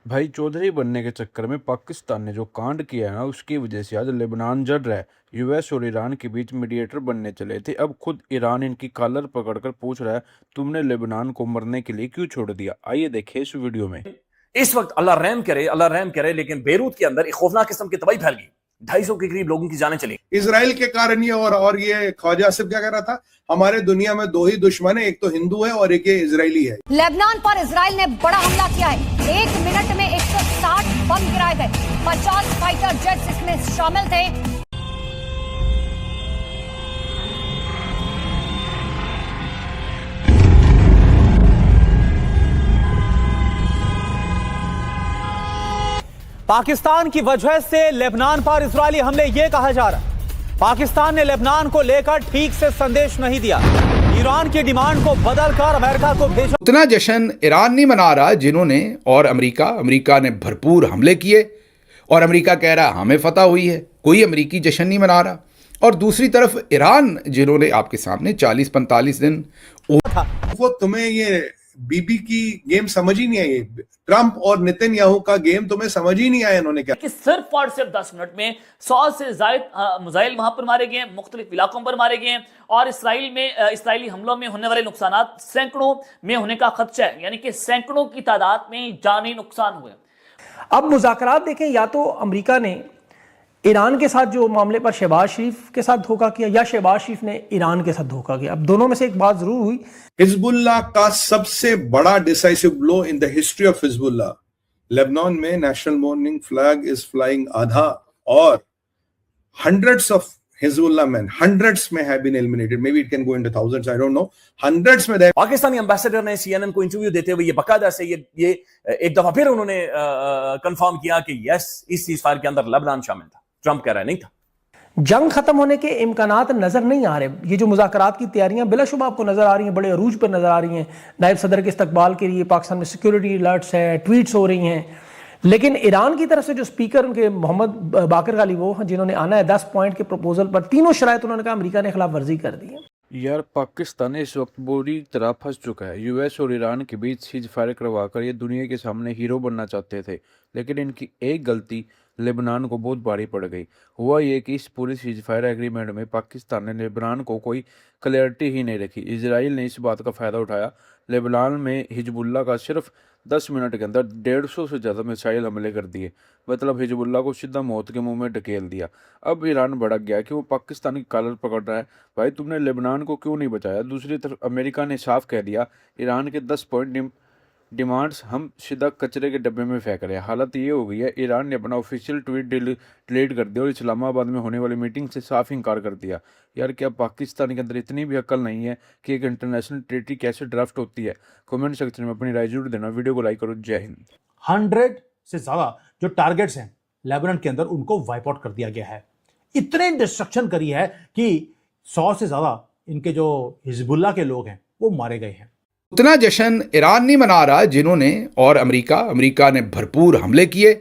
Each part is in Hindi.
भाई चौधरी बनने के चक्कर में पाकिस्तान ने जो कांड किया है ना, उसकी वजह से आज लेबनान जल रहा है। यूएस और ईरान के बीच मीडिएटर बनने चले थे, अब खुद ईरान इनकी कॉलर पकड़कर पूछ रहा है, तुमने लेबनान को मरने के लिए क्यों छोड़ दिया। आइए देखें इस वीडियो में। इस वक्त अल्लाह रहम करे, लेकिन बेरूत के अंदर एक खौफनाक किस्म की तबाही फैल गई। 250 के करीब लोगों की जानें चली। इसराइल के कारण ये और ये ख्वाजा आसिफ क्या कह रहा था, हमारे दुनिया में दो ही दुश्मन है, एक तो हिंदू है और एक ये इजरायली है। लेबनान पर इसराइल ने बड़ा हमला किया है। 1 मिनट में 160 बम गिराए गए। 50 फाइटर जेट्स इसमें शामिल थे। पाकिस्तान की वजह से लेबनान पर इजरायली हमले, ये कहा जा रहा है पाकिस्तान ने लेबनान को लेकर ठीक से संदेश नहीं दिया। ईरान की डिमांड को बदलकर अमेरिका को भेजा। उतना जश्न ईरान नहीं मना रहा जिन्होंने, और अमेरिका ने भरपूर हमले किए और अमेरिका कह रहा हमें फतह हुई है, कोई अमेरिकी जश्न नहीं मना रहा। और दूसरी तरफ ईरान जिन्होंने आपके सामने 40-45 दिन वो तुम्हें ये बीबी की गेम समझ ही नहीं आई, ट्रंप और नेतन्याहू का गेम तुम्हें समझ ही नहीं आया। इन्होंने क्या कि सिर्फ और सिर्फ 10 मिनट में 100 से ज्यादा मिसाइल वहां पर मारे गए, मुख्तलिफ इलाकों पर मारे गए, और इसराइली हमलों में होने वाले नुकसान सैकड़ों में होने का खदशा है, यानी कि सैकड़ों की तादाद में जानी नुकसान हुए। अब मुज़ाकरात देखें, या तो अमेरिका ने ईरान के साथ जो मामले पर शहबाज शरीफ के साथ धोखा किया, या शहबाज शरीफ ने ईरान के साथ धोखा किया। अब दोनों में से एक बात जरूर हुई। हिजबुल्लाह का सबसे बड़ा decisive blow in the history of Hezbollah, Lebanon में national mourning flag is flying आधा, और hundreds of Hezbollah men, hundreds may have been eliminated, maybe it can go into thousands, I don't know, hundreds में। पाकिस्तानी एम्बेसडर ने सीएनएन को इंटरव्यू देते हुए ये बकायदा से ये एक दफा फिर उन्होंने कंफर्म किया कि यस, इस सीज़फायर के अंदर लेबनान शामिल था। ट्रंप कह रहा है नहीं था। जंग खत्म होने के इम्कानात नजर नहीं आ रहे। ये जो मुज़ाकरात की तैयारियां बिलाशुबा आपको नजर आ रही हैं, बड़े अरूज पर नजर आ रही हैं। नायब सदर के इस्तकबाल के लिए पाकिस्तान में सिक्योरिटी अलर्ट्स है, ट्वीट्स हो रही हैं, लेकिन ईरान की तरफ से जो स्पीकर उनके मोहम्मद बाकर गाली, वो जिन्होंने आना है 10 पॉइंट के प्रपोजल पर, तीनों शराइत उन्होंने कहा अमेरिका ने खिलाफ वर्जी कर दी है। यार पाकिस्तान इस वक्त बुरी तरह फंस चुका है। यूएस और ईरान के बीच सीज फायर करवाकर ये दुनिया के सामने हीरो बनना चाहते थे, लेकिन इनकी एक गलती लेबनान को बहुत भारी पड़ गई। हुआ ये कि इस पूरी सीज फायर एग्रीमेंट में पाकिस्तान ने लेबनान को कोई क्लैरिटी ही नहीं रखी। इजराइल ने इस बात का फ़ायदा उठाया। लेबनान में हिजबुल्ला का सिर्फ 10 मिनट के अंदर 150 से ज़्यादा मिसाइल हमले कर दिए, मतलब हिजबुल्ला को सीधा मौत के मुंह में ढकेल दिया। अब ईरान भड़क गया कि वो पाकिस्तान की कॉलर पकड़ रहा है, भाई तुमने लेबनान को क्यों नहीं बचाया। दूसरी तरफ अमेरिका ने साफ कह दिया, ईरान के 10 पॉइंट डिमांड्स हम सीधा कचरे के डब्बे में फेंक रहे हैं। हालत ये हो गई है, ईरान ने अपना ऑफिशियल ट्वीट डिलीट कर दिया और इस्लामाबाद में होने वाली मीटिंग से साफ इनकार कर दिया। यार क्या पाकिस्तान के अंदर इतनी भी अक्ल नहीं है कि एक इंटरनेशनल ट्रीटी कैसे ड्राफ्ट होती है। कमेंट सेक्शन में अपनी राय जरूर देना, वीडियो को लाइक करो। जय हिंद। 100 से ज्यादा जो टारगेट्स हैं लेबनान के अंदर, उनको वाइप आउट कर दिया गया है। इतने डिस्ट्रक्शन करी है कि 100 से ज्यादा इनके जो हिजबुल्लाह के लोग हैं वो मारे गए हैं। उतना जश्न ईरान नहीं मना रहा जिन्होंने, और अमेरिका ने भरपूर हमले किए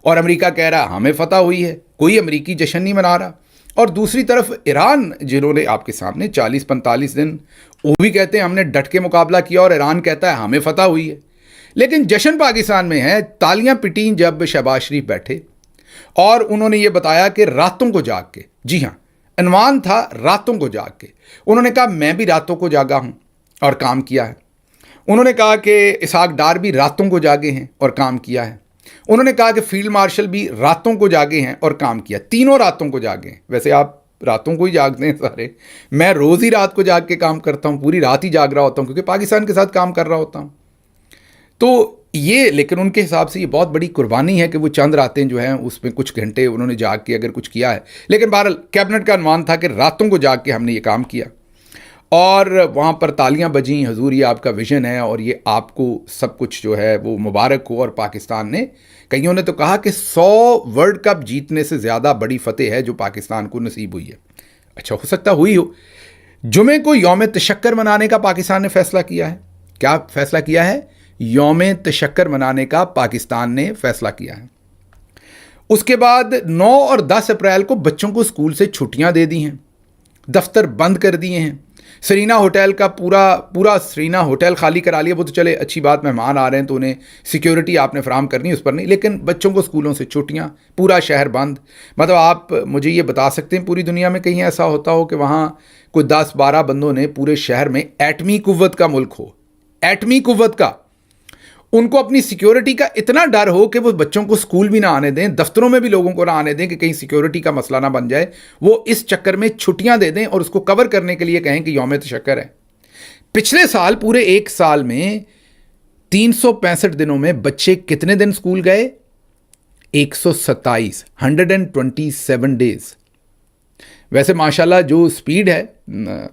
और अमेरिका कह रहा हमें फतह हुई है, कोई अमेरिकी जश्न नहीं मना रहा। और दूसरी तरफ ईरान जिन्होंने आपके सामने 40-45 दिन, वो भी कहते हैं हमने डट के मुकाबला किया, और ईरान कहता है हमें फतह हुई है। लेकिन जश्न पाकिस्तान में है। तालियां पिटी जब शहबाज शरीफ बैठे और उन्होंने ये बताया कि रातों को जाग के, जी हाँ, अनवान था रातों को जाग के, उन्होंने कहा मैं भी रातों को जागा हूँ और काम किया है। उन्होंने कहा कि इसहाक डार भी रातों को जागे हैं और काम किया है। उन्होंने कहा कि फील्ड मार्शल भी रातों को जागे हैं और काम किया। तीनों रातों को जागे हैं। वैसे आप रातों को ही जागते हैं सारे, मैं रोज़ ही रात को जाग के काम करता हूँ, पूरी रात ही जाग रहा होता हूँ क्योंकि पाकिस्तान के साथ काम कर रहा होता हूँ। तो ये, लेकिन उनके हिसाब से ये बहुत बड़ी कुर्बानी है कि वो चंद रातें जो हैं उसमें कुछ घंटे उन्होंने जाग के अगर कुछ किया है। लेकिन बहरहाल कैबिनेट का अनुमान था कि रातों को जाग के हमने ये काम किया, और वहाँ पर तालियां बजीं, हुजूर ये आपका विज़न है और ये आपको सब कुछ जो है वो मुबारक हो। और पाकिस्तान ने, कईयों ने तो कहा कि 100 वर्ल्ड कप जीतने से ज़्यादा बड़ी फतेह है जो पाकिस्तान को नसीब हुई है। अच्छा, हो सकता हुई हो। जुमे को यौम तशक्कर मनाने का पाकिस्तान ने फ़ैसला किया है। क्या फ़ैसला किया है? यौम तशक्कर मनाने का पाकिस्तान ने फ़ैसला किया है। उसके बाद 9 और 10 अप्रैल को बच्चों को स्कूल से छुट्टियाँ दे दी हैं, दफ्तर बंद कर दिए हैं। सरीना होटल का पूरा सरीना होटल खाली करा लिया। वो तो चले अच्छी बात, मेहमान आ रहे हैं तो उन्हें सिक्योरिटी आपने फराम करनी, उस पर नहीं, लेकिन बच्चों को स्कूलों से छुट्टियां, पूरा शहर बंद। मतलब आप मुझे ये बता सकते हैं पूरी दुनिया में कहीं ऐसा होता हो कि वहाँ कोई 10-12 बंदों ने पूरे शहर में एटमी कुव्वत का मुल्क हो, एटमी कुव्वत का, उनको अपनी सिक्योरिटी का इतना डर हो कि वो बच्चों को स्कूल भी ना आने दें, दफ्तरों में भी लोगों को ना आने दें कि कहीं सिक्योरिटी का मसला ना बन जाए, वो इस चक्कर में छुट्टियां दे दें और उसको कवर करने के लिए कहें कि यौम तशक्कर है। पिछले साल पूरे एक साल में 365 दिनों में बच्चे कितने दिन स्कूल गए? 127, 127 डेज। वैसे माशाल्लाह जो स्पीड है,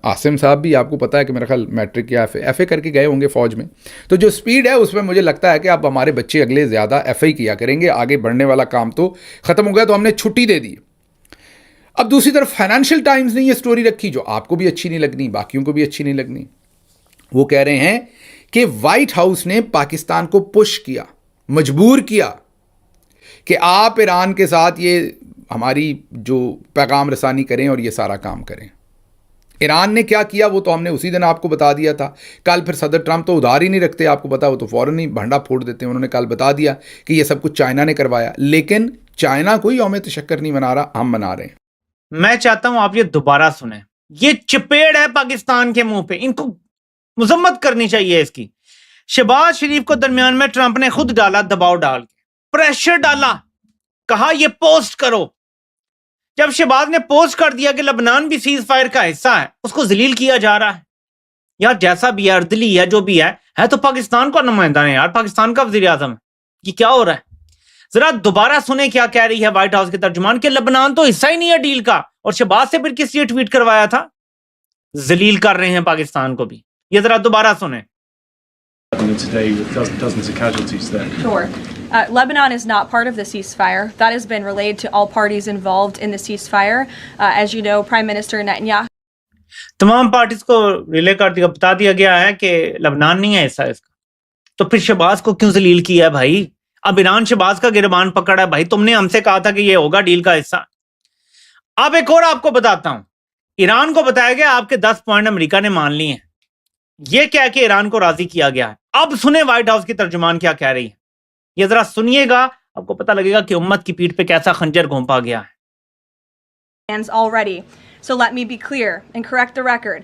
आसिम साहब भी आपको पता है कि मेरा ख्याल मैट्रिक या एफए करके गए होंगे फ़ौज में, तो जो स्पीड है उसमें मुझे लगता है कि अब हमारे बच्चे अगले ज़्यादा एफए किया करेंगे। आगे बढ़ने वाला काम तो ख़त्म हो गया, तो हमने छुट्टी दे दी। अब दूसरी तरफ फाइनेंशियल टाइम्स ने ये स्टोरी रखी जो आपको भी अच्छी नहीं लगनी, बाकियों को भी अच्छी नहीं लगनी। वो कह रहे हैं कि वाइट हाउस ने पाकिस्तान को पुश किया, मजबूर किया कि आप ईरान के साथ ये हमारी जो पैगाम रसानी करें और ये सारा काम करें। ईरान ने क्या किया वो तो हमने उसी दिन आपको बता दिया था। कल फिर सदर ट्रंप तो उधार ही नहीं रखते, आपको पता, वो तो फ़ौरन ही भंडा फोड़ देते हैं। उन्होंने कल बता दिया कि ये सब कुछ चाइना ने करवाया, लेकिन चाइना कोई यौम तशक्कर नहीं मना रहा, हम मना रहे हैं। मैं चाहता हूं आप ये दोबारा सुने। ये चपेड़ है पाकिस्तान के मुंह पे, इनको मजम्मत करनी चाहिए इसकी। शहबाज शरीफ को दरमियान में ट्रंप ने खुद डाला, दबाव डाल के प्रेशर डाला, कहा ये पोस्ट करो। जब शहबाज ने पोस्ट कर दिया कि लबनान भी सीज फायर का हिस्सा है, उसको जलील किया जा रहा है। यार जैसा भी है, अर्दली है, जो भी है तो पाकिस्तान का नुमाइंदा है यार, पाकिस्तान का वजीर आजम है। ये क्या हो रहा है? जरा दोबारा सुने क्या कह रही है व्हाइट हाउस के तर्जुमान कि लबनान तो हिस्सा ही नहीं है डील का, और शहबाज से फिर किस लिए ट्वीट करवाया था? जलील कर रहे हैं पाकिस्तान को भी। ये जरा दोबारा सुने। Today with dozens of casualties there. Sure. Lebanon is not part of the ceasefire. That has been relayed to all parties involved in the ceasefire. As you know, Prime Minister Netanyahu. तमाम पार्टीज को रिले कर दिया, बता दिया गया है कि लबनान नहीं है हिस्सा इसका। तो फिर शहबाज को क्यों जलील किया है भाई? अब ईरान शहबाज का गिरबान पकड़ा है भाई। तुमने हमसे कहा था कि ये होगा डील का हिस्सा। अब एक और आपको बताता हूं, ईरान को बताया गया आपके 10 पॉइंट अमेरिका ने मान लिए हैं। ये क्या कि ईरान को राजी किया गया है। अब सुने व्हाइट हाउस की तर्जुमान क्या कह रही है, ये जरा सुनिएगा, आपको पता लगेगा कि उम्मत की पीठ पे कैसा खंजर घोंपा गया है। Already. So let me be clear and correct the record.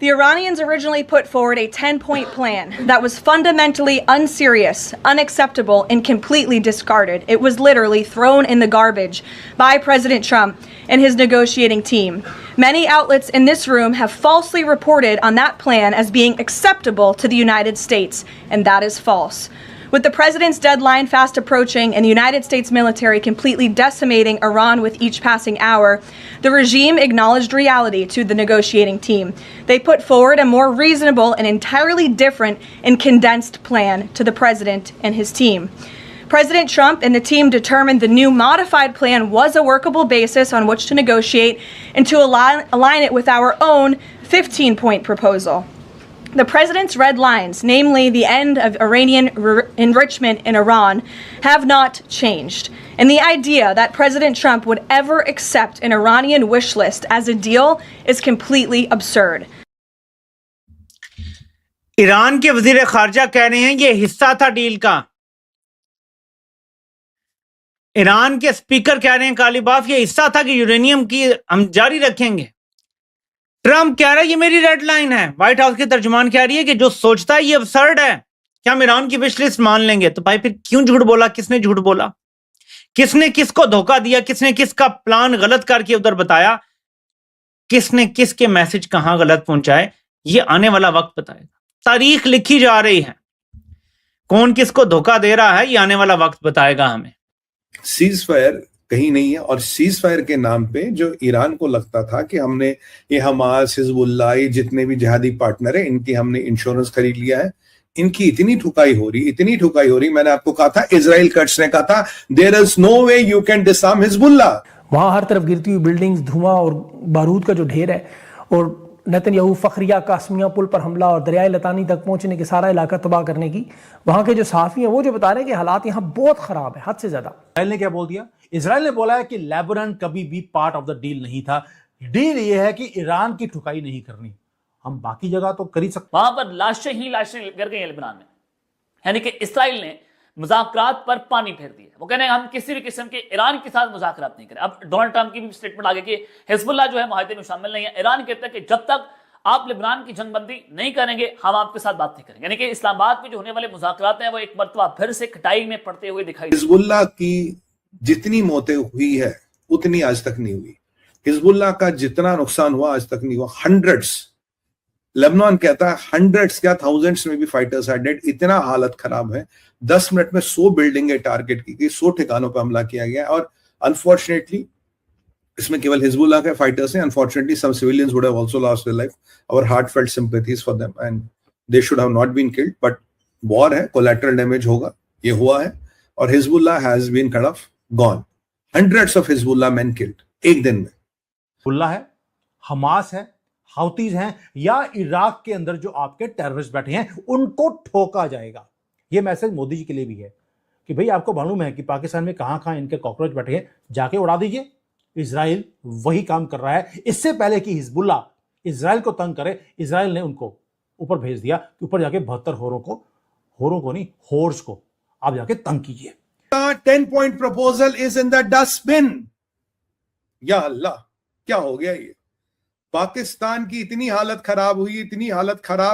The Iranians originally put forward a 10-point plan that was fundamentally unserious, unacceptable, and completely discarded. It was literally thrown in the garbage by President Trump and his negotiating team. Many outlets in this room have falsely reported on that plan as being acceptable to the United States, and that is false. With the president's deadline fast approaching and the United States military completely decimating Iran with each passing hour, the regime acknowledged reality to the negotiating team. They put forward a more reasonable and entirely different and condensed plan to the president and his team. President Trump and the team determined the new modified plan was a workable basis on which to negotiate and to align it with our own 15-point proposal. The president's red lines, namely the end of Iranian enrichment in Iran, have not changed. And the idea that President Trump would ever accept an Iranian wish list as a deal is completely absurd. Iran के वजीर खारजा कह रहे हैं ये हिस्सा था डील का। ईरान के स्पीकर कह रहे हैं कालीबाफ ये हिस्सा था कि यूरेनियम की हम जारी रखेंगे। ट्रंप कह रहा है ये मेरी रेड लाइन है। व्हाइट हाउस के तर्जुमान कह रही है कि जो सोचता है ये अबसर्ड है, क्या हम ईरान की विश लिस्ट मान लेंगे? तो भाई फिर क्यों झूठ बोला? किसने झूठ बोला? किसने किसको धोखा दिया? किसने किसका प्लान गलत करके उधर बताया? किसने किसके मैसेज कहां गलत पहुंचाए? ये आने वाला वक्त बताएगा। तारीख लिखी जा रही है, कौन किसको धोखा दे रहा है ये आने वाला वक्त बताएगा हमें। सीज फायर कहीं नहीं है, और सीज फायर के नाम पे जो ईरान को लगता था कि हमने ये हमास, हिजबुल्लाह, ये जितने भी जिहादी पार्टनर है इनकी हमने इंश्योरेंस खरीद लिया है, इनकी इतनी ठुकाई हो रही। मैंने आपको कहा था, इजराइल कट्स ने कहा था, there is no way you can disarm Hezbollah. वहां हर तरफ गिरती हुई बिल्डिंग्स, धुआं और बारूद का जो ढेर है, और नेतन्याहू फखरिया कासमिया पुल पर हमला और दरियाई लतानी तक पहुंचने के सारा इलाका तबाह करने की, वहां के जो सहाफी हैं वो जो बता रहे हैं कि हालात यहाँ बहुत खराब है, हद से ज्यादा। इजराइल ने क्या बोल दिया? इजराइल ने बोला है कि लेबनान कभी भी पार्ट ऑफ द डील नहीं था। डील ये है कि ईरान की ठुकाई नहीं करनी, हम बाकी जगह तो कर ही सकते। वहां पर लाशें ही लाशें गिर गई लेबनान में, यानी कि इसराइल ने मुज़ाकरात पर पानी फेर दिया। वो कहने हम किसी भी किस्म के ईरान के साथ मुज़ाकरात नहीं करें। अब डोनाल्ड ट्रंप की भी स्टेटमेंट आ गई कि हिजबुल्लाह जो है मुआहदे में शामिल नहीं है। ईरान कहता है कि जब तक आप लेबनान की जंगबंदी नहीं करेंगे हम आपके साथ बात नहीं करेंगे। यानी कि इस्लामाबाद में जो होने वाले मुज़ाकरात हैं वो एक मरतबा फिर से कटाई में पड़ते हुए दिखाई। हिजबुल्लाह की जितनी मौतें हुई है उतनी आज तक नहीं हुई। हिजबुल्लाह का जितना नुकसान हुआ आज तक नहीं हुआ। हंड्रेड्स, लेबनान कहता है हंड्रेड्स क्या थाउजेंड्स में भी फाइटर्स आर डेड। इतना हालत खराब है। 10 मिनट में 100 बिल्डिंगें टारगेट की गई, 100 ठिकानों पर हमला किया गया। और अनफॉर्चुनेटली इसमें केवल हिजबुल्लाह के फाइटर्स हैं। Unfortunately some civilians would have also lost their life. Our heartfelt sympathies for them and they should have not been killed, but war है, कोलैटरल डैमेज होगा, ये हुआ है। और Hezbollah has been kind of gone. Hundreds of Hezbollah men killed एक दिन में। हिजबुल्लाह है, हमास है, हाउतीज हैं, या इराक के अंदर जो आपके टेररिस्ट बैठे हैं उनको ठोका जाएगा। यह मैसेज मोदी जी के लिए भी है कि भाई आपको मालूम है कि पाकिस्तान में कहां इनके कॉकरोच बैठे हैं, जाके उड़ा दीजिए। इजराइल वही काम कर रहा है। इससे पहले कि हिजबुल्लाह इजराइल को तंग करे, इजराइल ने उनको ऊपर भेज दिया कि ऊपर जाके 72 होर्स को आप जाके तंग कीजिए। 10-point proposal is in the dustbin। या अल्लाह, क्या हो गया ये? पाकिस्तान की इतनी हालत खराब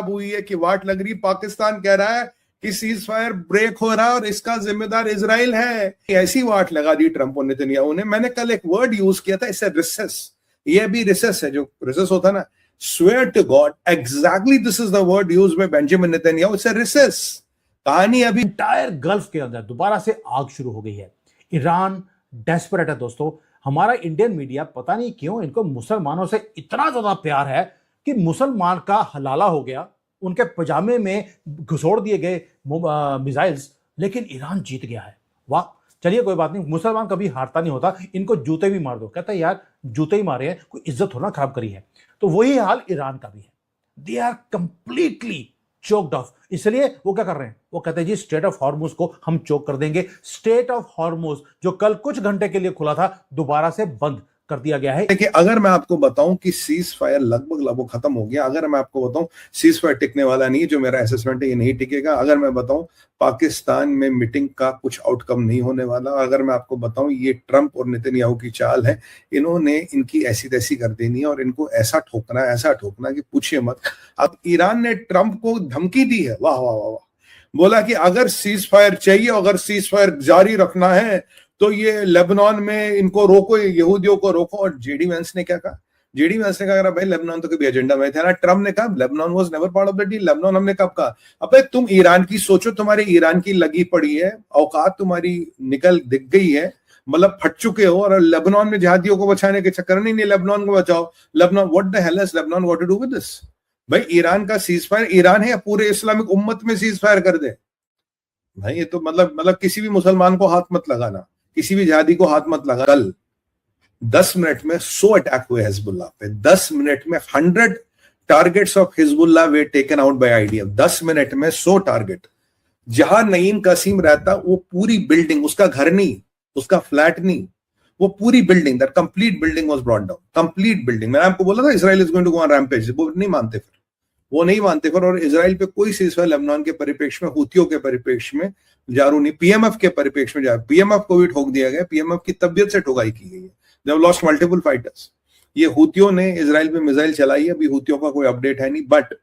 हुई है कि वाट लग रही। पाकिस्तान कह रहा है कि सीज फायर ब्रेक हो रहा है और इसका जिम्मेदार इजराइल है। ऐसी वाट लगा दी ट्रंप और नेतन्याहू ने। मैंने कल एक वर्ड यूज किया था, इससे रिसेस, ये भी रिसेस है, जो रिसेस होता है ना, swear to God exactly this is the word used by Benjamin Netanyahu. It's a recess. कहानी अभी इंटायर गल्फ के अंदर दोबारा से आग शुरू हो गई है। ईरान डेस्परेट है दोस्तों। हमारा इंडियन मीडिया पता नहीं क्यों इनको मुसलमानों से इतना ज्यादा प्यार है कि मुसलमान का हलाला हो गया, उनके पजामे में घुसोड़ दिए गए मिसाइल्स, लेकिन ईरान जीत गया है। वाह, चलिए कोई बात नहीं, मुसलमान कभी हारता नहीं होता। इनको जूते भी मार दो, कहता है यार जूते ही मारे हैं, कोई इज्जत थोड़ा खराब करी है। तो वही हाल ईरान का भी है। They are completely choked off. इसलिए वो क्या कर रहे हैं, वो कहते हैं जी स्ट्रेट ऑफ हॉर्मुज को हम चोक कर देंगे। स्ट्रेट ऑफ हॉर्मुज जो कल कुछ घंटे के लिए खुला था, दोबारा से बंद कर दिया गया है। देखिए, अगर मैं आपको बताऊं कि सीज फायर लगभग खत्म हो गया, अगर मैं आपको बताऊं सीज फायर टिकने वाला नहीं, जो मेरा असेसमेंट है ये नहीं टिकेगा, अगर मैं बताऊं पाकिस्तान में मीटिंग का कुछ आउटकम नहीं होने वाला, अगर मैं आपको बताऊं ये ट्रंप और नेतन्याहू की चाल है, इन्होंने इनकी ऐसी तैसी कर देनी है और इनको ऐसा ठोकना कि पूछिए मत। अब ईरान ने ट्रंप को धमकी दी है, वाह वाह वाह, बोला कि अगर सीज फायर चाहिए, अगर सीज फायर जारी रखना है तो ये लेबनान में इनको रोको, यहूदियों को रोको। और जेडी वेंस ने क्या कहा? जेडी वेंस ने कहा भाई लेबनान तो कभी एजेंडा में था ना। ट्रम्प ने कहा Lebanon was never part of the deal. Lebanon हमने कब कहा? अबे तुम ईरान की सोचो, तुम्हारे ईरान की लगी पड़ी है, औकात तुम्हारी दिख गई है, मतलब फट चुके हो, और लेबनान में जिहादियों को बचाने के चक्कर नहीं लेबनान को बचाओ। Lebanon, what the hell has Lebanon what to do with this? भाई ईरान का सीज फायर, ईरान है या पूरे इस्लामिक उम्मत में सीज फायर कर दे भाई? ये तो मतलब किसी भी मुसलमान को हाथ मत लगाना, किसी भी जिहादी को हाथ मत लगा। कल 10 मिनट में 100 अटैक हुए हिजबुल्लाह पे। 10 मिनट में 100 targets of Hezbollah way taken out by IDF. 10 minute में 100 टारगेट। जहां नईम कासिम रहता, वो पूरी बिल्डिंग, उसका घर नहीं, उसका फ्लैट नहीं, वो पूरी building, that complete building was brought down. Complete building. मैंने आपको बोला था Israel is going to go on rampage, वो नहीं मानते फिर। और इजराइल पे कोई सीजफायर लेबनान के परिप्रेक्ष्य में, हुतियों के परिप्रेक्ष्य में जारू नहीं, पीएमएफ के परिप्रेक्ष्य में जा, पीएमएफ को भी ठोक दिया गया। पीएमएफ की तबियत से ठुकाई की गई है। They have lost multiple fighters. ये हुतियों ने इजराइल पे मिसाइल चलाई है, अभी हुतियों का कोई अपडेट है नहीं, बट